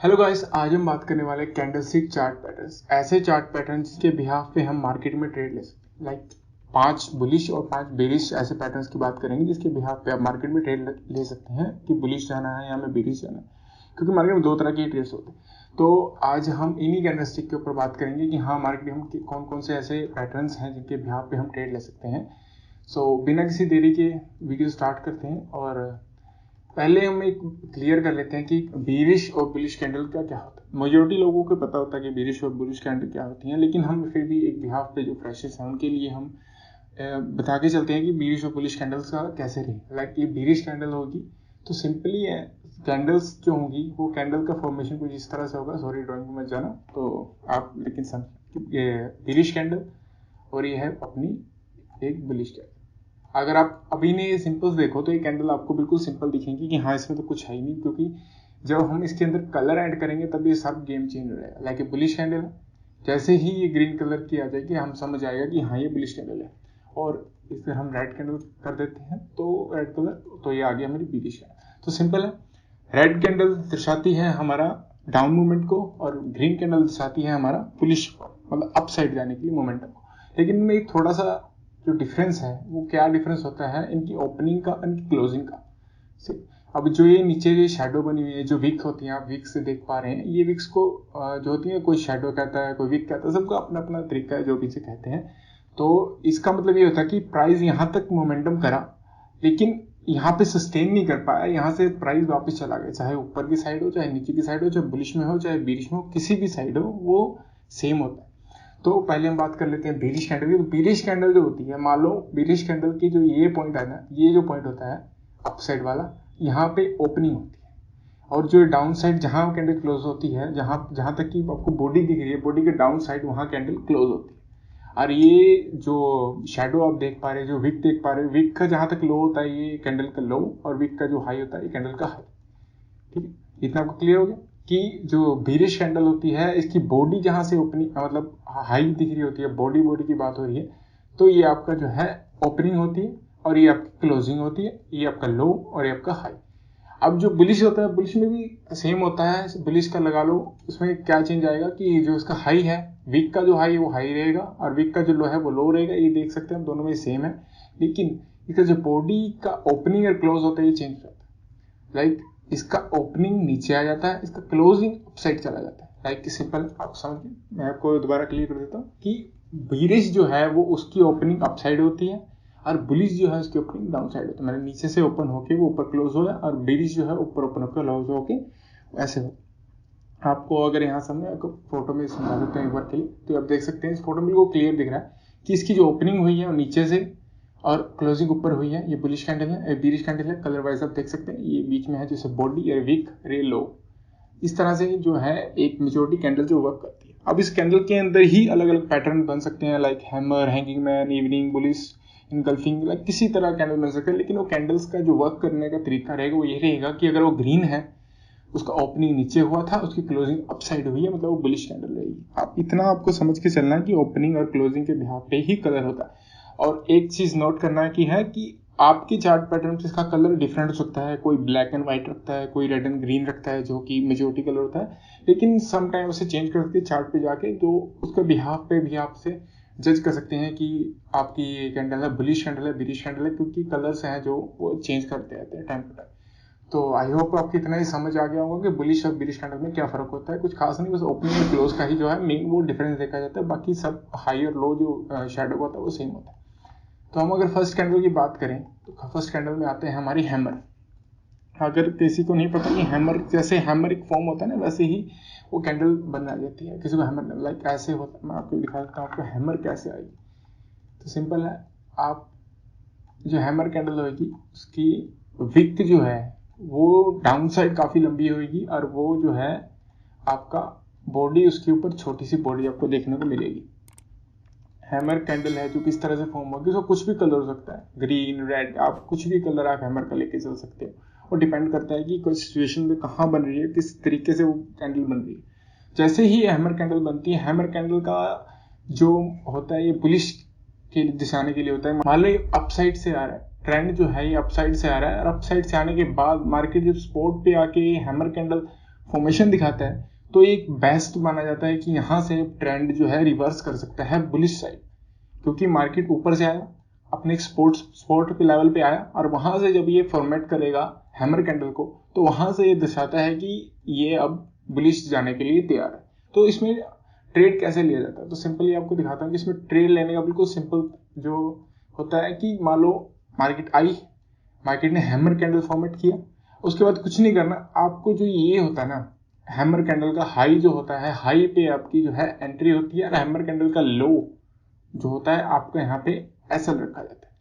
Hello guys, आज हम बात करने वाले कैंडलस्टिक चार्ट पैटर्न्स। ऐसे चार्ट पैटर्न्स जिसके बिहाफ पे हम मार्केट में ट्रेड ले सकते हैं। लाइक 5 बुलिश और 5 बेरिश ऐसे पैटर्न्स की बात करेंगे जिसके बिहाफ पे आप मार्केट में ट्रेड ले सकते हैं कि बुलिश जाना है या हमें बेरिश जाना है, क्योंकि मार्केट में दो तरह के ट्रेड्स होते हैं। तो आज हम इन्हीं कैंडलस्टिक के ऊपर बात करेंगे कि हाँ, मार्केट में हम कौन कौन से ऐसे पैटर्न्स हैं जिनके बिहाफ पे हम ट्रेड ले सकते हैं। बिना किसी देरी के वीडियो स्टार्ट करते हैं और पहले हम एक क्लियर कर लेते हैं कि बेरिश और बुलिश कैंडल का क्या होता है। मेजोरिटी लोगों को पता होता है कि बेरिश और बुलिश कैंडल क्या होती हैं, लेकिन हम फिर भी एक बिहाफ पे जो फ्रेशर्स हैं उनके लिए हम बता के चलते हैं कि बेरिश और बुलिश कैंडल्स का कैसे रहे। लाइक ये बेरिश कैंडल होगी तो सिंपली है, कैंडल्स जो होंगी वो कैंडल का फॉर्मेशन कुछ इस तरह से होगा। सॉरी, ड्राइंग में मत जाना तो आप, लेकिन समझ ये बेरिश कैंडल और ये है अपनी एक बुलिश कैंडल। अगर आप अभी ने सिंपल्स देखो तो ये कैंडल आपको बिल्कुल सिंपल दिखेंगी कि हाँ, इसमें तो कुछ है ही नहीं, क्योंकि जब हम इसके अंदर कलर ऐड करेंगे तब ये सब गेम चेंज हो जाएगा। लाइक बुलिश कैंडल है, जैसे ही ये ग्रीन कलर की आ जाएगी हम समझ आएगा कि हाँ, ये बुलिश कैंडल है। और इस हम रेड कैंडल कर देते हैं तो रेड कलर, तो ये आ गया मेरी बेरिश कैंडल। तो सिंपल है, रेड कैंडल दर्शाती है हमारा डाउन मूवमेंट को और ग्रीन कैंडल दर्शाती है हमारा बुलिश, मतलब अप साइड जाने के लिए मोमेंटम को। लेकिन इनमें एक थोड़ा सा जो डिफरेंस है वो क्या डिफरेंस होता है इनकी ओपनिंग का, इनकी क्लोजिंग का। अब जो ये नीचे ये शेडो बनी हुई है, जो विक होती है, आप विक्स से देख पा रहे हैं, ये विक्स को जो होती है, कोई शेडो कहता है, कोई विक कहता है, सबका अपना अपना तरीका है जो भी से कहते हैं। तो इसका मतलब ये होता है कि प्राइस यहाँ तक मोमेंटम करा लेकिन यहाँ पे सस्टेन नहीं कर पाया, यहाँ से प्राइस वापस चला गया, चाहे ऊपर की साइड हो, चाहे नीचे की साइड हो, चाहे बुलिश में हो, चाहे बेरिश में हो, किसी भी साइड हो वो सेम होता है। तो पहले हम बात कर लेते हैं बेरिश कैंडल की। तो बेरिश कैंडल जो होती है, मान लो बेरिश कैंडल की जो ये पॉइंट है ना, ये जो पॉइंट होता है अप साइड वाला, यहाँ पे ओपनिंग होती है और जो डाउन साइड जहां कैंडल क्लोज होती है, जहां जहां तक की आपको बॉडी दिख रही है, बॉडी के डाउन साइड वहां कैंडल क्लोज होती है। और ये जो शेडो आप देख पा रहे हैं, जो विक देख पा रहे हैं, विक का जहां तक लो होता है ये कैंडल का लो, और विक का जो हाई होता है ये कैंडल का हाई। ठीक है, इतना आपको क्लियर हो गया कि जो बेरिश कैंडल होती है इसकी बॉडी जहां से ओपनिंग, मतलब हाई दिख रही होती है, बॉडी बॉडी की बात हो रही है, तो ये आपका जो है ओपनिंग होती है और ये आपकी क्लोजिंग होती है, ये आपका लो और ये आपका हाई। अब जो बुलिश होता है, बुलिश में भी सेम होता है, बुलिश का लगा लो, उसमें क्या चेंज आएगा कि जो इसका हाई है, वीक का जो हाई है वो हाई रहेगा और वीक का जो लो है वो लो रहेगा। ये देख सकते हैं दोनों में सेम है, लेकिन इसका जो बॉडी का ओपनिंग और क्लोज होता है ये चेंज होता है। लाइक इसका ओपनिंग नीचे आ जाता है, इसका क्लोजिंग अपसाइड चला जाता है। लाइक सिंपल आप समझिए, मैं आपको दोबारा क्लियर कर देता हूँ कि बेरिश जो है वो उसकी ओपनिंग अपसाइड होती है और बुलिश जो है उसकी ओपनिंग डाउन साइड होती है। मैंने नीचे से ओपन होके वो ऊपर क्लोज हो गया और बेरिश जो है ऊपर ओपन होकर क्लोज होके ऐसे हो। आपको अगर यहाँ सामने आपको फोटो में समझा देते हैं एक बार के लिए, तो आप देख सकते हैं इस फोटो में वो क्लियर दिख रहा है कि इसकी जो ओपनिंग हुई है वो नीचे से और क्लोजिंग ऊपर हुई है। ये बुलिश कैंडल है, बेरिश कैंडल है। कलर वाइज आप देख सकते हैं ये बीच में है जैसे बॉडी और वीक रे लो। इस तरह से जो है एक मेजोरिटी कैंडल जो वर्क करती है। अब इस कैंडल के अंदर ही अलग अलग पैटर्न बन सकते हैं, like hammer, hanging man, evening, bullish, engulfing, like किसी तरह कैंडल बन सकते हैं। लेकिन वो कैंडल्स का जो वर्क करने का तरीका रहेगा वो ये रहेगा कि अगर वो ग्रीन है, उसका ओपनिंग नीचे हुआ था, उसकी क्लोजिंग अपसाइड हुई है, मतलब वो बुलिश कैंडल रहेगी। आप इतना आपको समझ के चलना है कि ओपनिंग और क्लोजिंग के बिहाफ पे ही कलर होता है। और एक चीज नोट करना है कि आपकी चार्ट पैटर्न से इसका कलर डिफरेंट हो सकता है। कोई ब्लैक एंड व्हाइट रखता है, कोई रेड एंड ग्रीन रखता है जो कि मेजोरिटी कलर होता है, लेकिन सम टाइम उसे चेंज कर सकते हैं चार्ट पे जाके, तो उसके बिहाफ पे भी आपसे जज कर सकते हैं कि आपकी कैंडल है बुलिश कैंडल है, बेरिश कैंडल है, क्योंकि कलर्स हैं जो वो चेंज करते रहते हैं टाइम टू टाइम। तो आई होप आपको इतना ही समझ आ गया होगा कि बुलिश और बेरिश कैंडल में क्या फर्क होता है। कुछ खास नहीं, बस ओपनिंग और क्लोज का ही जो है मेन वो डिफरेंस देखा जाता है, बाकी सब हाई और लो जो शेडो होता है वो सेम होता है। तो हम अगर फर्स्ट कैंडल की बात करें तो फर्स्ट कैंडल में आते हैं हमारी हैमर। अगर किसी को नहीं पता कि हैमर, जैसे हैमर एक फॉर्म होता है ना, वैसे ही वो कैंडल बन जाती है। किसी को हैमर लाइक ऐसे होता है, मैं आपको दिखा देता हूँ आपको हैमर कैसे आएगी। तो सिंपल है, आप जो हैमर कैंडल होगी उसकी विक जो है वो डाउन साइड काफी लंबी होगी और वो जो है आपका बॉडी, उसके ऊपर छोटी सी बॉडी आपको देखने को मिलेगी। हैमर कैंडल है जो किस तरह से फॉर्म होगी, उसका कुछ भी कलर हो सकता है, ग्रीन, रेड, आप कुछ भी कलर आप हैमर का लेके चल सकते हो। और डिपेंड करता है कि कोई सिचुएशन में कहाँ बन रही है, किस तरीके से वो कैंडल बन रही है। जैसे ही हैमर कैंडल बनती है, हैमर कैंडल का जो होता है ये बुलिश के दिशाने के लिए होता है। मान लो अपसाइड से आ रहा है, ट्रेंड जो है ये अपसाइड से आ रहा है और अपसाइड से आने के बाद मार्केट जब स्पोर्ट पे आके हैमर कैंडल फॉर्मेशन दिखाता है तो एक बेस्ट माना जाता है कि यहाँ से ट्रेंड जो है रिवर्स कर सकता है बुलिश साइड, क्योंकि मार्केट ऊपर से आया अपने सपोर्ट पे लेवल पे आया और वहां से जब ये फॉर्मेट करेगा हैमर कैंडल को तो वहां से ये दर्शाता है कि ये अब बुलिश जाने के लिए तैयार है। तो इसमें ट्रेड कैसे लिया जाता है, तो सिंपली आपको दिखाता हूँ कि इसमें ट्रेड लेने का बिल्कुल सिंपल जो होता है कि मान लो मार्केट आई, मार्केट ने हैमर कैंडल फॉर्मेट किया, उसके बाद कुछ नहीं करना आपको। जो ये होता है ना हैमर कैंडल का हाई जो होता है, हाई पे आपकी जो है एंट्री होती है और हैमर कैंडल का लो जो होता है आपका यहाँ पे एसएल रखा जाता है।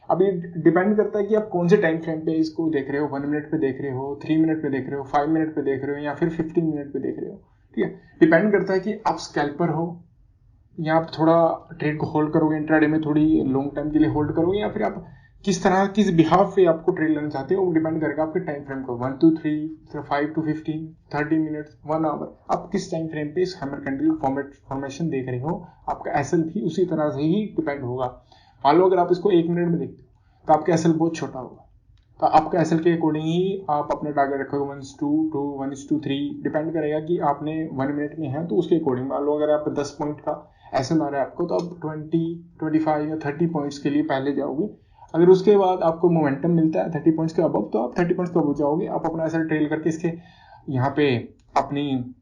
अब ये डिपेंड करता है कि आप कौन से टाइम फ्रेम पे इसको देख रहे हो, 1 मिनट पे देख रहे हो, 3 मिनट पे देख रहे हो, 5 मिनट पे देख रहे हो या फिर 15 मिनट पे देख रहे हो। ठीक है, डिपेंड करता है कि आप स्कैल्पर हो या आप थोड़ा ट्रेड को होल्ड करोगे, इंट्राडे में थोड़ी लॉन्ग टाइम के लिए होल्ड करोगे, या फिर आप किस तरह किस बिहाफ पे आपको ट्रेड लेना चाहते हो, वो डिपेंड करेगा आपके टाइम फ्रेम को 1 to 3, 5 to 15, 30 मिनट्स, 1 आवर। आप किस टाइम फ्रेम पे इस हैमर कैंडल फॉर्मेशन देख रहे हो, आपका एसएल भी उसी तरह से ही डिपेंड होगा। मान लो अगर आप इसको 1 मिनट में देखते हो तो आपका एसएल बहुत छोटा होगा, तो आपका एसएल के अकॉर्डिंग ही आप अपना टारगेट रखोगे 1:2, 1:3, डिपेंड करेगा कि आपने 1 मिनट में है तो उसके अकॉर्डिंग। मान लो अगर आप 10 पॉइंट का एसएल आ रहा है आपको तो आप 20, 25 या 30 पॉइंट्स के लिए पहले जाओगे। अगर उसके बाद आपको मोमेंटम मिलता है 30 पॉइंट्स के अबव तो आप 30 पॉइंट्स के अबव जाओगे। आप अपना एसएल ट्रेल करके इसके यहाँ पे अपनी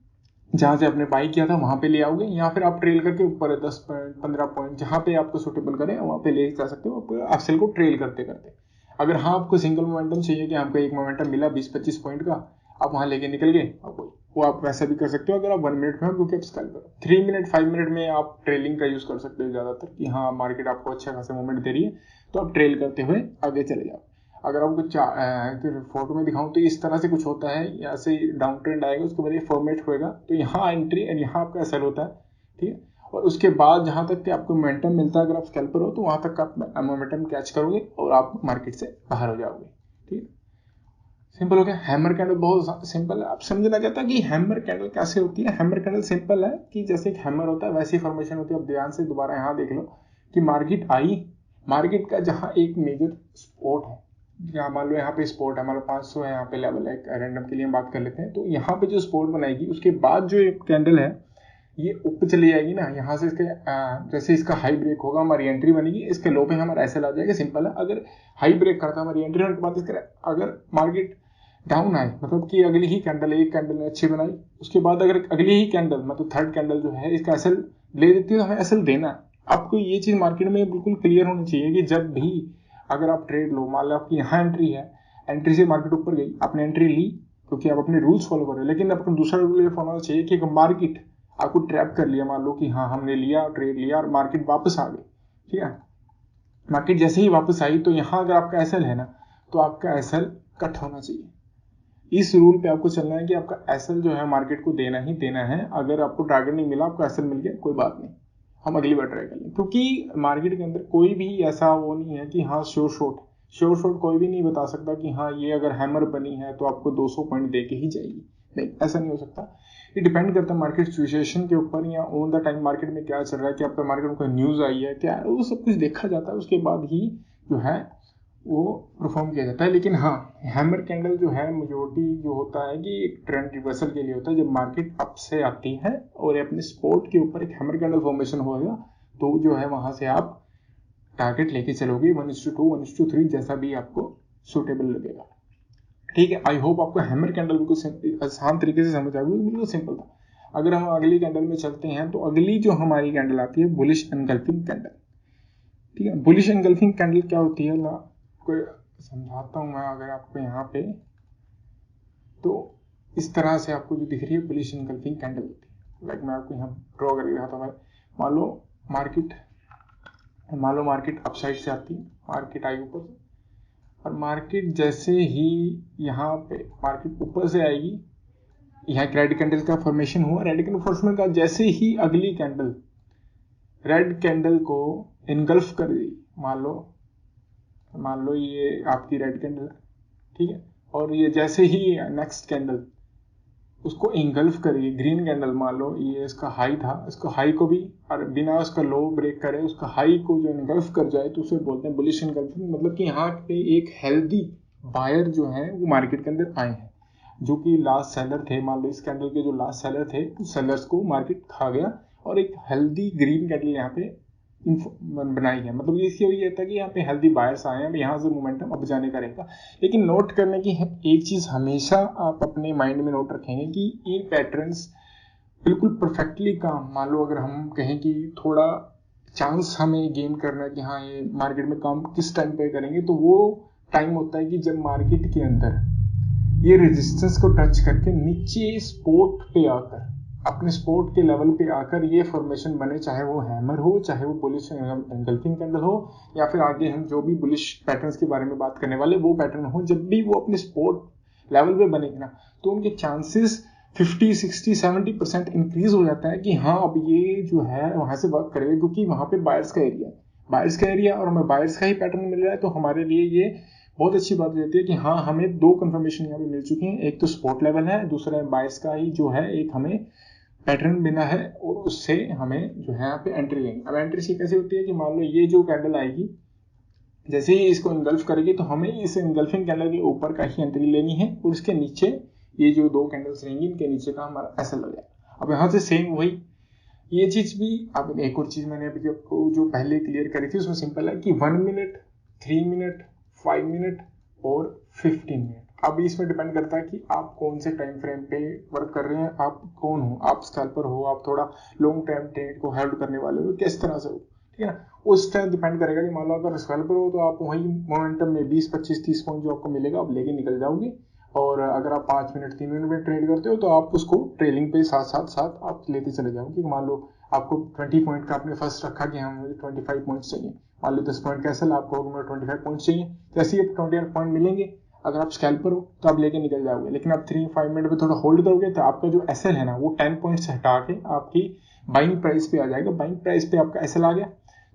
जहां से आपने बाई किया था वहां पे ले आओगे, या फिर आप ट्रेल करके ऊपर 10 पॉइंट 15 पॉइंट जहां पे आपको सुटेबल करे वहां पे ले जा सकते हो एसएल को ट्रेल करते करते। अगर हाँ आपको सिंगल मोमेंटम चाहिए कि हमको एक मोमेंटम मिला 20-25 पॉइंट का, आप वहां लेके निकल गए, वो आप वैसा भी कर सकते हो अगर आप 1 मिनट में हो, क्योंकि आप स्कैल्पर 3 मिनट 5 मिनट में आप ट्रेलिंग का यूज कर सकते हो ज्यादातर कि हाँ मार्केट आपको अच्छा खासा मूवमेंट दे रही है तो आप ट्रेल करते हुए आगे चले जाओ। अगर आपको फोटो में दिखाऊं तो इस तरह से कुछ होता है, यहाँ से डाउन ट्रेंड आएगा, उसके बाद ये फॉर्मेट होएगा तो यहाँ एंट्री और यहाँ आपका एसएल होता है। ठीक है, और उसके बाद जहां तक कि आपको मोमेंटम मिलता है अगर आप स्कैल्पर हो तो वहां तक आप मोमेंटम कैच करोगे और आप मार्केट से बाहर हो जाओगे। ठीक है, सिंपल हो गया। हैमर कैंडल बहुत सिंपल है, आप समझना चाहता है कि हैमर कैंडल कैसे होती है। हैमर कैंडल सिंपल है कि जैसे एक हैमर होता है वैसी फॉर्मेशन होती है। आप ध्यान से दोबारा यहाँ देख लो कि मार्केट आई, मार्केट का जहां एक मेजर स्पॉट है, यहाँ मान लो यहाँ पे स्पॉट है, मान लो 500 है यहाँ पे लेवल है, रैंडम के लिए हम बात कर लेते हैं, तो यहाँ पे जो स्पॉट बनाएगी उसके बाद जो एक कैंडल है ये ऊपर चली जाएगी ना, यहाँ से इसके जैसे इसका हाई ब्रेक होगा हमारी एंट्री बनेगी, इसके लो पे हमारा एसएल आ जाएगा। सिंपल है, अगर हाई ब्रेक करता है हमारी एंट्री होने के बाद इसके अगर मार्केट डाउन आए मतलब कि अगली ही कैंडल एक कैंडल ने अच्छी बनाई, उसके बाद अगर अगली ही कैंडल मतलब थर्ड कैंडल जो है इसका एसएल ले देती है तो हमें एसएल देना है। आपको ये चीज मार्केट में बिल्कुल क्लियर होनी चाहिए कि जब भी अगर आप ट्रेड लो, मान लो आपकी यहाँ एंट्री है, एंट्री से मार्केट ऊपर गई, आपने एंट्री ली क्योंकि आप अपने रूल्स फॉलो कर रहे हो, लेकिन आपको दूसरा रूल ये फॉलो होना चाहिए कि मार्केट आपको ट्रैप कर लिया, मान लो कि हाँ हमने लिया ट्रेड लिया और मार्केट वापस आ गई। ठीक है, मार्केट जैसे ही वापस आई तो यहाँ अगर आपका एसएल है ना तो आपका एसएल कट होना चाहिए। इस रूल पे आपको चलना है कि आपका एसएल जो है मार्केट को देना ही देना है। अगर आपको टारगेट नहीं मिला, आपको एसएल मिल गया, कोई बात नहीं, हम अगली बार ट्राई कर लेंगे, क्योंकि मार्केट के अंदर कोई भी ऐसा वो नहीं है कि हाँ श्योर शॉट कोई भी नहीं बता सकता कि हाँ ये अगर हैमर बनी है तो आपको 200 पॉइंट दे के ही जाएगी, नहीं ऐसा नहीं हो सकता। ये डिपेंड करता है मार्केट सिचुएशन के ऊपर या ऑन द टाइम मार्केट में क्या चल रहा है, कि आपका मार्केट में कोई न्यूज आई है क्या, वो सब कुछ देखा जाता है, उसके बाद ही जो है वो परफॉर्म किया जाता है। लेकिन हाँ हैमर कैंडल जो है मेजोरिटी जो होता है कि एक ट्रेंड रिवर्सल के लिए होता है। जब मार्केट अप से आती है और अपने स्पॉट के ऊपर एक हैमर कैंडल फॉर्मेशन होगा तो जो है वहां से आप टारगेट लेके चलोगे 1:2, 1:3 जैसा भी आपको सुटेबल लगेगा। ठीक है, आई होप आपको हैमर कैंडल बिल्कुल आसान तरीके से समझ आ गई, बिल्कुल सिंपल था। अगर हम अगली कैंडल में चलते हैं तो अगली जो हमारी कैंडल आती है बुलिश एनगल्फिंग कैंडल। ठीक है, बुलिश एनगल्फिंग कैंडल क्या होती है ना, कोई समझाता हूं मैं अगर आपको यहाँ पे, तो इस तरह से आपको जो दिख रही है बुलिश एनगल्फिंग कैंडल होती है। लाइक मैं आपको यहाँ ड्रॉ करके दिखाता हूँ। मान लो मार्केट अपसाइड से आती है, मार्केट आई ऊपर से, और मार्केट जैसे ही यहाँ पे मार्केट ऊपर से आएगी, यहाँ एक रेड कैंडल का फॉर्मेशन हुआ, रेड कैंडल फॉर्मेशन का जैसे ही अगली कैंडल रेड कैंडल को इनगल्फ कर दी, मान लो ये आपकी रेड कैंडल है, ठीक है, और ये जैसे ही नेक्स्ट कैंडल उसको इंगल्फ करिए ग्रीन कैंडल, मान लो ये इसका हाई था, इसको हाई को भी और बिना उसका लो ब्रेक करे उसका हाई को जो इंगल्फ कर जाए तो उसे बोलते हैं बुलिश इंगल्फिंग। मतलब कि यहाँ पे एक हेल्दी बायर जो है वो मार्केट के अंदर आए हैं। जो कि लास्ट सेलर थे, मान लो इस कैंडल के जो लास्ट सेलर थे, उस सेलर्स को मार्केट खा गया और एक हेल्दी ग्रीन कैंडल यहाँ पे बनाई है। मतलब इसकी वजह ये था कि यहाँ पे हेल्दी बायर्स आए हैं, यहाँ से मोमेंटम अब जाने का रहेगा। लेकिन नोट करने की एक चीज हमेशा आप अपने माइंड में नोट रखेंगे कि ये पैटर्न्स बिल्कुल परफेक्टली काम, मान लो अगर हम कहें कि थोड़ा चांस हमें गेन करना है कि हाँ ये मार्केट में काम किस टाइम पे करेंगे, तो वो टाइम होता है कि जब मार्केट के अंदर ये रेजिस्टेंस को टच करके नीचे सपोर्ट पे आकर, अपने सपोर्ट के लेवल पे आकर ये फॉर्मेशन बने, चाहे वो हैमर हो, चाहे वो बुलिश एंगल्फिंग कैंडल हो, या फिर आगे हम जो भी बुलिश पैटर्न्स के बारे में बात करने वाले वो पैटर्न हो, जब भी वो अपने सपोर्ट लेवल पे बनेंगे ना, तो उनके चांसेस 50, 60, 70% इंक्रीज हो जाता है कि हाँ अब ये जो है वहां से वर्क करेगा, क्योंकि वहां पे बायर्स का एरिया और हमें बायर्स का ही पैटर्न मिल रहा है। तो हमारे लिए ये बहुत अच्छी बात रहती है कि हाँ हमें दो कंफर्मेशन यहाँ पे मिल चुकी हैं, एक तो सपोर्ट लेवल है, दूसरा है बायर्स का ही जो है एक हमें पैटर्न बिना है, और उससे हमें जो है यहाँ पे एंट्री लेंगे। अब एंट्री सी कैसे होती है कि मान लो ये जो कैंडल आएगी, जैसे ही इसको इंगल्फ करेगी तो हमें इस इंगल्फिंग कैंडल के ऊपर का ही एंट्री लेनी है, और उसके नीचे ये जो दो कैंडल्स रहेंगी इनके नीचे का हमारा ऐसा लग जाएगा। अब यहाँ से सेम वही ये चीज भी, अब एक और चीज मैंने अभी आपको जो पहले क्लियर करी थी उसमें सिंपल है कि 1 मिनट, 3 मिनट, 5 मिनट और 15 मिनट। अब इसमें डिपेंड करता है कि आप कौन से टाइम फ्रेम पे वर्क कर रहे हैं, आप कौन हो, आप स्कैल्पर हो, आप थोड़ा लॉन्ग टाइम ट्रेड को होल्ड करने वाले हो, किस तरह से हो, ठीक है ना। उस टाइम डिपेंड करेगा कि मान लो अगर स्कैल्पर हो तो आप वही मोमेंटम में 20, 25, 30 पॉइंट जो आपको मिलेगा आप लेके निकल जाओगे, और अगर आप 5 मिनट, 3 मिनट में ट्रेड करते हो तो आप उसको ट्रेलिंग पे साथ साथ आप लेते चले जाओगे। मान लो आपको 20 पॉइंट का आपने फर्स्ट रखा कि हाँ मुझे 25 पॉइंट चाहिए, मान लो 10 पॉइंट कैसल, आपको मुझे 25 पॉइंट चाहिए, जैसे ही 28 पॉइंट मिलेंगे अगर आप स्कैल्पर हो तो आप लेके निकल जाओगे। लेकिन आप 3-5 मिनट में थोड़ा होल्ड करोगे तो आपका जो एसएल है ना वो 10 पॉइंट से हटा के आपकी बाइंग प्राइस पे आ जाएगा। बाइंग प्राइस पे आपका एसएल आ गया,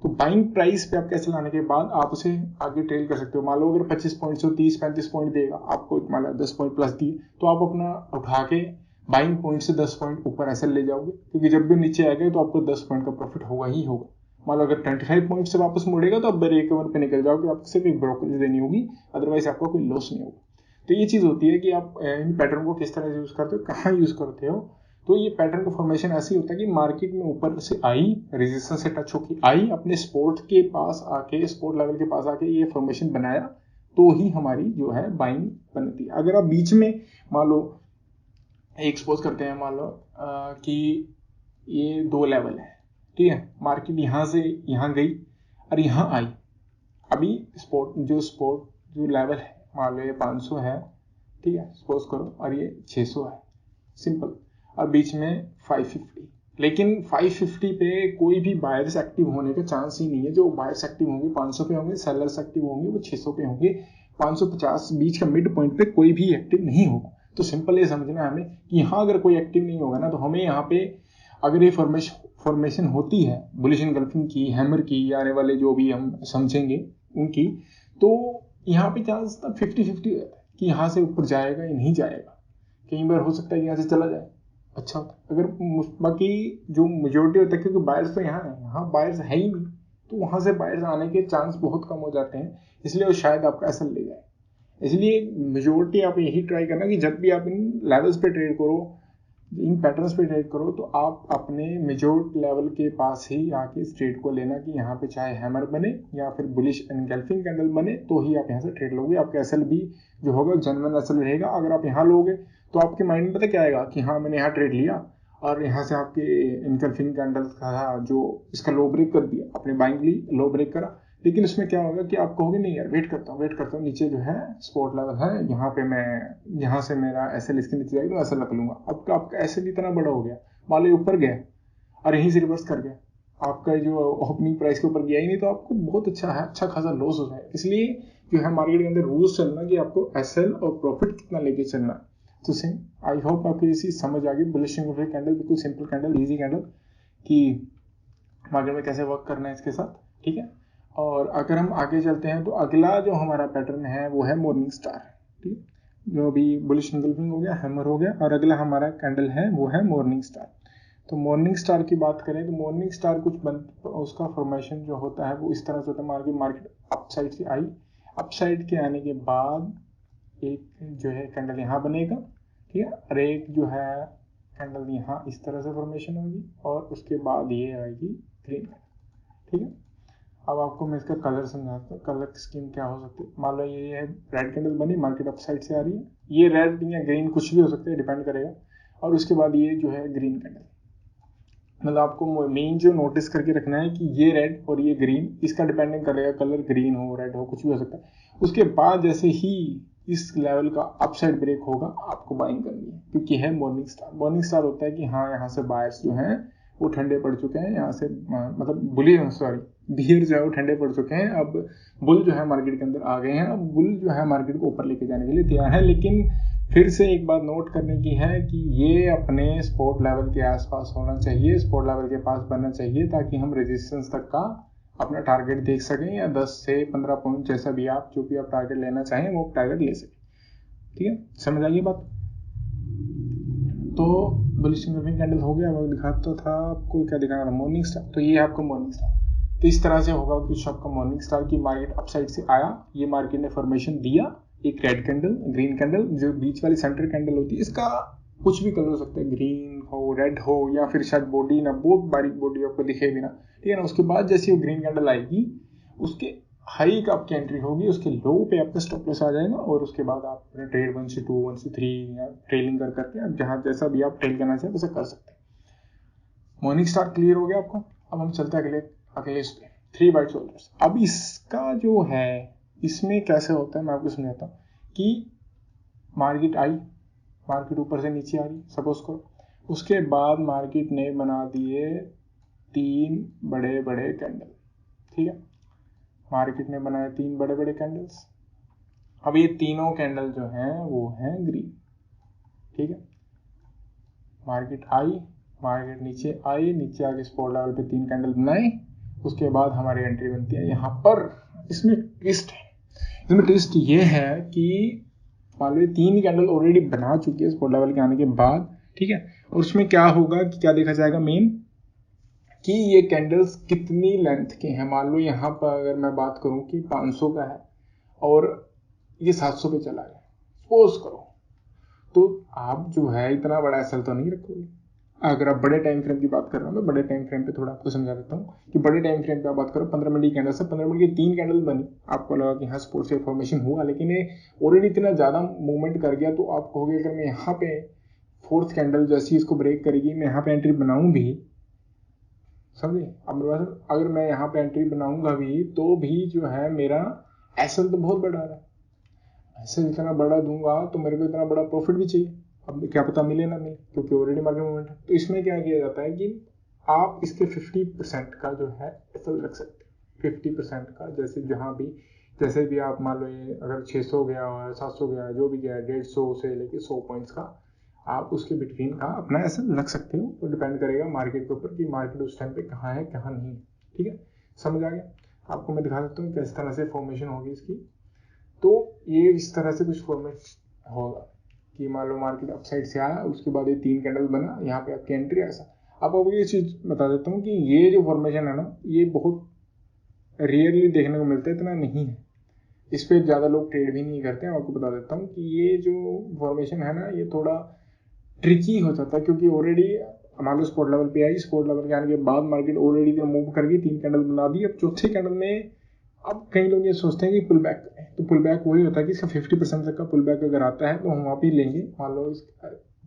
तो बाइंग प्राइस पे आपका एसएल आने के बाद आप उसे आगे ट्रेड कर सकते हो। मान लो अगर 25 पॉइंट से 30-35 पॉइंट देगा आपको, मान लो 10 पॉइंट प्लस दिए, तो आप अपना उठा के बाइंग पॉइंट से 10 पॉइंट ऊपर एसएल ले जाओगे, क्योंकि जब भी नीचे आएगा तो आपको 10 पॉइंट का प्रॉफिट होगा ही होगा। मान लो अगर 25 पॉइंट से वापस मुड़ेगा तो आप ब्रेक इवन पे निकल जाओगे, आपको सिर्फ एक ब्रोकरेज देनी होगी, अदरवाइज आपका कोई लॉस नहीं होगा। तो ये चीज होती है कि आप इन पैटर्न को किस तरह से यूज करते हो, कहाँ यूज करते हो। तो ये पैटर्न का फॉर्मेशन ऐसे ही होता है कि मार्केट में ऊपर से आई, रेजिस्टेंस से टच होकर आई, अपने सपोर्ट के पास आके, सपोर्ट लेवल के पास आके ये फॉर्मेशन बनाया, तो ही हमारी जो है बाइंग बनती है। अगर आप बीच में मान लो एक सपोज करते हैं, मान लो कि ये 2 लेवल है, ठीक है, मार्केट यहाँ से यहाँ गई और यहाँ आई, अभी सपोर्ट जो लेवल है मान लो ये 500 है, ठीक है सपोज करो, और ये 600 है, सिंपल, और बीच में 550। लेकिन 550 पे कोई भी बायर्स एक्टिव होने का चांस ही नहीं है। जो बायर्स एक्टिव होंगे 500 पे होंगे, सेलर्स एक्टिव होंगे वो 600 पे होंगे, 550 बीच का मिड पॉइंट पे कोई भी एक्टिव नहीं होगा। तो सिंपल ये समझना है हमें कि यहाँ अगर कोई एक्टिव नहीं होगा ना, तो हमें यहाँ पे अगर ये फॉर्मेशन होती है बुलिश एनगल्फिंग की, हैमर की, आने वाले जो भी हम समझेंगे उनकी, तो यहाँ पे चांस 50-50 रहता है कि यहाँ से ऊपर जाएगा या नहीं जाएगा। कई बार हो सकता है कि यहाँ से चला जाए, अच्छा होता है। अगर बाकी जो मेजोरिटी होता है, क्योंकि बायर्स तो यहाँ है, यहाँ बायर्स है ही नहीं, तो वहां से बायर्स आने के चांस बहुत कम हो जाते हैं, इसलिए वो शायद आपका एसएल ले जाए। इसलिए मेजोरिटी आप यही ट्राई करना कि जब भी आप इन लेवल्स पे ट्रेड करो, इन पैटर्न्स पे ट्रेड करो, तो आप अपने मेजोर लेवल के पास ही आके इस ट्रेड को लेना कि यहाँ पे चाहे हैमर बने या फिर बुलिश एनगल्फिंग कैंडल बने, तो ही आप यहाँ से ट्रेड लोगे। आपका एसएल भी जो होगा जेन्युइन एसएल रहेगा। अगर आप यहाँ लोगे तो आपके माइंड में पता क्या आएगा कि हाँ मैंने यहाँ ट्रेड लिया और यहाँ से आपके एनगल्फिंग कैंडल का जो इसका लो ब्रेक कर दिया, आपने बाइंग ली, लो ब्रेक करा, लेकिन उसमें क्या होगा कि आप कहोगे नहीं यार वेट करता हूँ, नीचे जो है सपोर्ट लेवल है, यहाँ पे मैं, यहाँ से मेरा एसएल इसके नीचे जाएगा तो एसएल रख लूंगा। अब आपका एसएल इतना बड़ा हो गया, मान लो ऊपर गया और यहीं से रिवर्स कर गया, आपका जो ओपनिंग प्राइस के ऊपर गया ही नहीं, तो आपको बहुत अच्छा खासा लॉस हो जाएगा। इसलिए जो है मार्केट के अंदर रूल्स चलना कि आपको एसएल और प्रॉफिट कितना लेके चलना। तो आई होप आपको ये चीज समझ आ गई। बुलिश एंगल कैंडल बिल्कुल सिंपल कैंडल, इजी कैंडल, कि मार्केट में कैसे वर्क करना है इसके साथ, ठीक है। और अगर हम आगे चलते हैं तो अगला जो हमारा पैटर्न है वो है मॉर्निंग स्टार, ठीक, जो अभी बुलिश एंगल्फिंग हो गया, हैमर हो गया, और अगला हमारा कैंडल है वो है मॉर्निंग स्टार। तो मॉर्निंग स्टार की बात करें तो मॉर्निंग स्टार उसका फॉर्मेशन जो होता है वो इस तरह से होता है। मार्केट अपसाइड से आई, अपसाइड के आने के बाद एक जो है कैंडल यहाँ बनेगा, ठीक है। और एक जो है कैंडल यहाँ इस तरह से फॉर्मेशन होगी और उसके बाद ये आएगी ग्रीन, ठीक है। अब आपको मैं इसका कलर समझाता हूँ, कलर स्कीम क्या हो सकती है। मान लो ये है रेड कैंडल बनी, मार्केट अपसाइड से आ रही है, ये रेड या ग्रीन कुछ भी हो सकता है, डिपेंड करेगा। और उसके बाद ये जो है ग्रीन कैंडल, मतलब आपको मेन जो नोटिस करके रखना है कि ये रेड और ये ग्रीन, इसका डिपेंडेंट करेगा, कलर ग्रीन हो रेड हो कुछ भी हो सकता है। उसके बाद जैसे ही इस लेवल का अपसाइड ब्रेक होगा आपको बाइंग करनी है, क्योंकि है मॉर्निंग स्टार। मॉर्निंग स्टार होता है कि हाँ यहाँ से बायर्स जो हैं वो ठंडे पड़ चुके हैं, यहाँ से मतलब बियर जो है वो ठंडे पड़ चुके हैं, अब बुल जो है मार्केट के अंदर आ गए हैं, अब बुल जो है मार्केट को ऊपर लेके जाने के लिए तैयार है। लेकिन फिर से एक बात नोट करने की है कि ये अपने सपोर्ट लेवल के आसपास होना चाहिए, सपोर्ट लेवल के पास बनना चाहिए, ताकि हम रेजिस्टेंस तक का अपना टारगेट देख सकें, या 10 से 15 पॉइंट जैसा भी आप जो भी आप टारगेट लेना चाहें वो टारगेट ले सकें, ठीक है। समझ आइए बात। तो बुलिश इंगल्फिंग कैंडल हो गया, वो दिखाता था आपको, क्या दिखाना था, मॉर्निंग स्टार। तो ये आपका मॉर्निंग स्टार, तो इस तरह से होगा कि आपका मॉर्निंग स्टार की मार्केट अपसाइड से आया, ये मार्केट ने फॉर्मेशन दिया, एक रेड कैंडल, ग्रीन कैंडल, जो बीच वाली सेंटर कैंडल होती है, इसका कुछ भी कलर हो सकता है, ग्रीन हो, रेड हो, या फिर शायद बॉडी ना बहुत बारीक बॉडी आपको दिखे भी ना, ठीक है ना। उसके बाद जैसे वो ग्रीन कैंडल आएगी, उसके हाई का आपकी एंट्री होगी, उसके लो पे आपका स्टॉप लॉस आ जाएगा, और उसके बाद आप ट्रेड 1 से 2, 1 से 3 या ट्रेलिंग कर करके आप जहां जैसा भी आप ट्रेड करना चाहें वैसा कर सकते हैं। मॉर्निंग स्टार क्लियर हो गया आपको। अब हम चलते हैं अगले इस पे, 3 वाइट सोल्जर्स। अब इसका जो है, इसमें कैसे होता है मैं आपको समझाता हूँ कि मार्केट आई, मार्केट ऊपर से नीचे आ रही सपोज करो, उसके बाद मार्केट ने बना दिए 3 बड़े बड़े कैंडल, ठीक है। मार्केट ने बनाए 3 बड़े बड़े कैंडल्स। अब ये तीनों कैंडल जो हैं वो हैं ग्रीन, ठीक है। मार्केट आई, मार्केट नीचे आई, नीचे आके स्पॉट लेवल पे 3 कैंडल बनाए, उसके बाद हमारी एंट्री बनती है यहाँ पर। इसमें ट्विस्ट है, इसमें ट्विस्ट ये है कि मान लो 3 कैंडल ऑलरेडी बना चुकी है स्पॉट लेवल के आने के बाद, ठीक है। और उसमें क्या होगा कि क्या देखा जाएगा मेन, कि ये कैंडल्स कितनी लेंथ के हैं। मान लो यहाँ पर अगर मैं बात करूं कि 500 का है और ये 700 पे चला गया सपोज करो, तो आप जो है इतना बड़ा एसएल तो नहीं रखोगे। अगर आप बड़े टाइम फ्रेम की बात कर रहे हो, मैं बड़े टाइम फ्रेम पे थोड़ा आपको समझा देता हूँ कि बड़े टाइम फ्रेम पे आप बात करो 15 मिनट की कैंडल से, 15 मिनट की 3 कैंडल बनी, आपको लगा कि हाँ सपोर्ट से फॉर्मेशन हुआ, लेकिन ये ऑलरेडी इतना ज्यादा मूवमेंट कर गया, तो आप कहोगे अगर मैं यहाँ पे 4th कैंडल जैसी इसको ब्रेक करेगी, मैं यहाँ पे एंट्री बनाऊं भी, समझे। अब अगर मैं यहाँ पे एंट्री बनाऊंगा भी तो भी जो है मेरा एसएल तो बहुत बड़ा है, एसएल इतना बड़ा दूंगा तो मेरे को इतना बड़ा प्रॉफिट भी चाहिए, अब क्या पता मिले ना मिले, क्योंकि ऑलरेडी मार्केट मूवमेंट है। तो इसमें क्या किया जाता है कि आप इसके 50% का जो है एसएल रख सकते हैं, 50% का, जैसे जहां भी जैसे भी आप मान लो ये अगर 600 गया है, 700 गया है, जो भी गया है, 150 से लेके 100 पॉइंट्स का आप उसके बिटवीन का अपना ऐसा रख सकते हो। वो डिपेंड करेगा मार्केट के ऊपर कि मार्केट उस टाइम पे कहाँ है कहाँ नहीं है, ठीक है। समझ आ गया। आपको मैं दिखा देता हूँ किस तरह से फॉर्मेशन होगी इसकी। तो ये इस तरह से कुछ फॉर्मेशन होगा कि मान लो मार्केट अपसाइड से आया, उसके बाद ये 3 कैंडल बना, यहाँ पे आपकी एंट्री ऐसा। अब आपको ये चीज बता देता हूँ कि ये जो फॉर्मेशन है ना, ये बहुत रेयरली देखने को मिलता है, इतना नहीं है, इस पर ज्यादा लोग ट्रेड भी नहीं करते हैं। आपको बता देता हूँ कि ये जो फॉर्मेशन है ना, ये थोड़ा ट्रिकी हो जाता है, क्योंकि ऑलरेडी मान लो स्पॉट लेवल पे आई, स्पॉट लेवल के आने के बाद मार्केट ऑलरेडी मूव करके 3 कैंडल बना दी, अब चौथे कैंडल में अब कई लोग ये सोचते हैं कि पुल बैक करें, तो पुल बैक वही होता है कि इसका 50% तक का पुल बैक अगर आता है तो हम वहाँ पे लेंगे। मान लो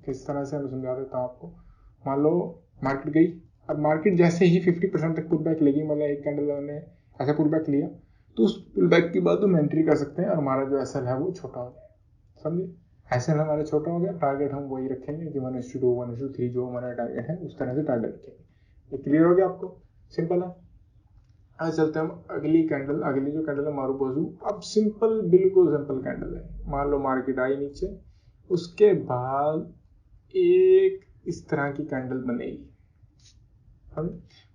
किस तरह से मैं समझा देता हूँ आपको। मान लो मार्केट गई, अब मार्केट जैसे ही 50% तक पुल बैक लेगी, मतलब एक कैंडल ने ऐसा पुल बैक लिया, तो उस पुल बैक के बाद हम एंट्री कर सकते हैं और हमारा जो एसएल है वो छोटा हो जाए, समझे। एसएल हमारा छोटा हो गया, टारगेट हम वही रखेंगे कि 1:2, 1:3 जो हमारा टारगेट है उस तरह से टारगेट रखेंगे। ये क्लियर हो गया आपको, सिंपल है। आज चलते हैं हम अगली कैंडल, अगली जो कैंडल है मारूबोजू। अब सिंपल, बिल्कुल सिंपल कैंडल है। मान लो मार्केट आई नीचे, उसके बाद एक इस तरह की कैंडल बनेगी,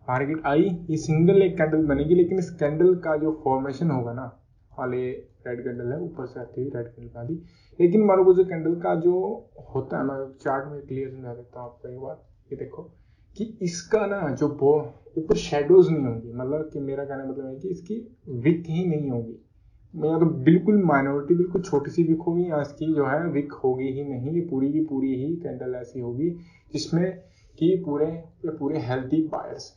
मार्केट आई, ये सिंगल एक कैंडल बनेगी, लेकिन इस कैंडल का जो फॉर्मेशन होगा ना, वाले रेड कैंडल है ऊपर से आती हुई रेड कैंडल का दी, लेकिन मारूबोजू कैंडल का जो होता है, मैं चार्ट में क्लियर समझा देता हूँ आपको एक बार। ये देखो कि इसका ना जो ऊपर शेडोज नहीं होंगी, मतलब कि मेरा कहने मतलब है कि इसकी विड्थ ही नहीं होगी, या तो बिल्कुल माइनॉरिटी, बिल्कुल छोटी सी विक होगी, या इसकी जो है विक होगी ही नहीं, ये पूरी की पूरी ही कैंडल ऐसी होगी जिसमें कि पूरे हेल्थी बायर्स।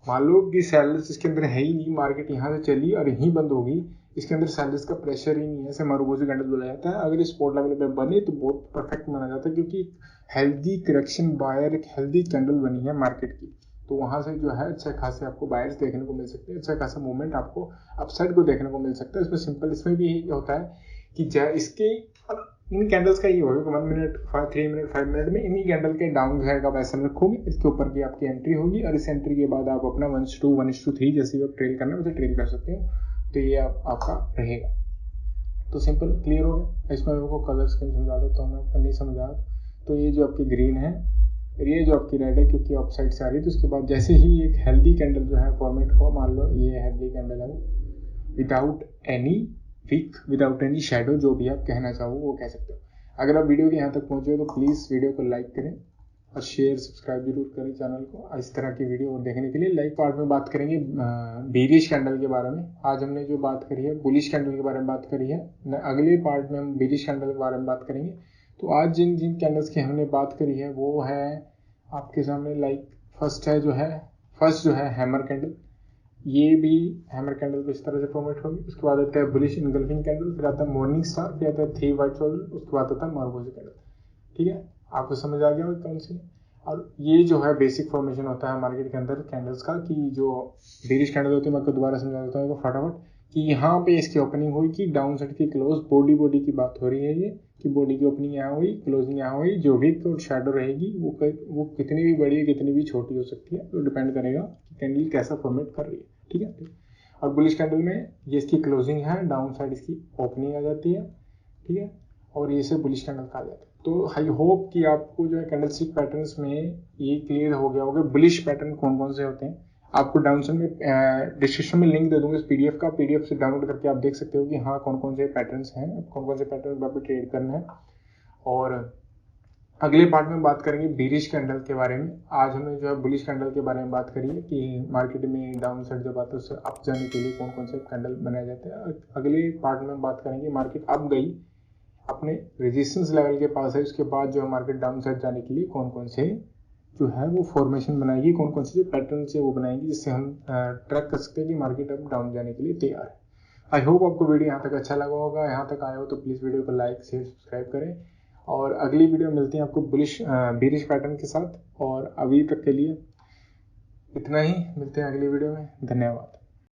मान लो कि सेलर्स इसके अंदर है ही नहीं, मार्केट यहाँ से चली और यहीं बंद होगी, इसके अंदर सेलर्स का प्रेशर ही नहीं है, इसे मारूबोसी कैंडल बोला जाता है। अगर स्पॉट लेवल पे बने तो बहुत परफेक्ट माना जाता है, क्योंकि हेल्दी करेक्शन बायर, एक हेल्दी कैंडल बनी है मार्केट की, तो वहां से जो है अच्छे खासे आपको बायर्स देखने को मिल सकते हैं, अच्छा खासा मूवमेंट आपको अपसाइड को देखने को मिल सकता है। इसमें सिंपल इसमें भी यही होता है कि इसके इन कैंडल्स का ये होगा कि 1 मिनट 3 मिनट 5 मिनट में इन्हीं कैंडल के डाउन साइड का पैसा रखोगे, इसके ऊपर की आपकी एंट्री होगी, और इस एंट्री के बाद आप अपना 1:2 1:3 जैसे भी आप ट्रेड करना है उसे ट्रेड कर सकते हो। तो ये आपका रहेगा। तो सिंपल क्लियर हो गया। इसमें आपको कलर स्कीम समझा देता हूँ मैं, आपका नहीं समझा तो ये जो आपकी ग्रीन है, ये जो आपकी रेड है क्योंकि ऑफ साइड से आ रही है, तो उसके बाद जैसे ही एक हेल्दी कैंडल जो है फॉर्मेट हो, मान लो ये हेल्दी कैंडल है without any wick, without any shadow, जो भी आप कहना चाहो वो कह सकते हो। अगर आप वीडियो के यहाँ तक पहुंचे हो तो प्लीज़ वीडियो को लाइक करें और शेयर सब्सक्राइब जरूर करें चैनल को, इस तरह की वीडियो और देखने के लिए। लाइक पार्ट में बात करेंगे बेरिश कैंडल के बारे में। आज हमने जो बात करी है बुलिश कैंडल के बारे में बात करी है, अगले पार्ट में हम बेरिश कैंडल के बारे में बात करेंगे। तो आज जिन जिन कैंडल्स की हमने बात करी है वो है आपके सामने, लाइक फर्स्ट जो है हैमर कैंडल, ये भी हैमर कैंडल को इस तरह से फॉर्मेट होगी। उसके बाद आता है बुलिश इनगल्फिंग कैंडल, फिर आता है मॉर्निंग स्टार, फिर आता है 3 व्हाइट शोल्डर, उसके बाद आता है मारूबोसी कैंडल। ठीक है, आपको समझ आ गया होगा कौन सी। और ये जो है बेसिक फॉर्मेशन होता है मार्केट के अंदर कैंडल्स का, कि जो बेरिश कैंडल होती है, मैं आपको दोबारा समझा देता हूँ फटाफट, कि यहाँ पे इसकी ओपनिंग हुई कि डाउन साइड की क्लोज, बॉडी की बात हो रही है ये, कि बॉडी की ओपनिंग यहाँ हुई, क्लोजिंग यहाँ हुई, जो भी और शेडो रहेगी वो कितनी भी बड़ी है कितनी भी छोटी हो सकती है, तो डिपेंड करेगा कि कैंडल कैसा फॉर्मेट कर रही है। ठीक है, और बुलिश कैंडल में ये इसकी क्लोजिंग है, डाउन साइड इसकी ओपनिंग आ जाती है। ठीक है, और ये से बुलिश कैंडल कहा जाता है। तो आई होप कि आपको जो है कैंडलस्टिक पैटर्न्स में ये क्लियर हो गया होगा बुलिश पैटर्न कौन कौन से होते हैं। आपको डाउन साइड में डिस्क्रिप्शन में लिंक दे दूंगा इस पीडीएफ का, पीडीएफ से डाउनलोड करके आप देख सकते हो कि हाँ कौन कौन से पैटर्न्स हैं, कौन कौन से पैटर्न पर ट्रेड करना है। और अगले पार्ट में बात करेंगे बेरिश कैंडल के बारे में। आज हमने जो है बुलिश कैंडल के बारे में बात करी है कि मार्केट में डाउन साइड जब आता है उससे अप जाने के लिए कौन कौन से कैंडल बनाए जाते हैं। अगले पार्ट में बात करेंगे मार्केट अप गई अपने रेजिस्टेंस लेवल के पास है, उसके बाद जो है मार्केट डाउन साइड जाने के लिए कौन कौन से जो है वो फॉर्मेशन बनाएगी, कौन कौन से जो पैटर्न से वो बनाएगी, जिससे हम ट्रैक कर सकते हैं कि मार्केट अब डाउन जाने के लिए तैयार है। आई होप आपको वीडियो यहाँ तक अच्छा लगा होगा। यहाँ तक आए हो तो प्लीज़ वीडियो को लाइक शेयर सब्सक्राइब करें, और अगली वीडियो मिलती है आपको बेरिश पैटर्न के साथ। और अभी तक के लिए इतना ही, मिलते हैं अगली वीडियो में। धन्यवाद।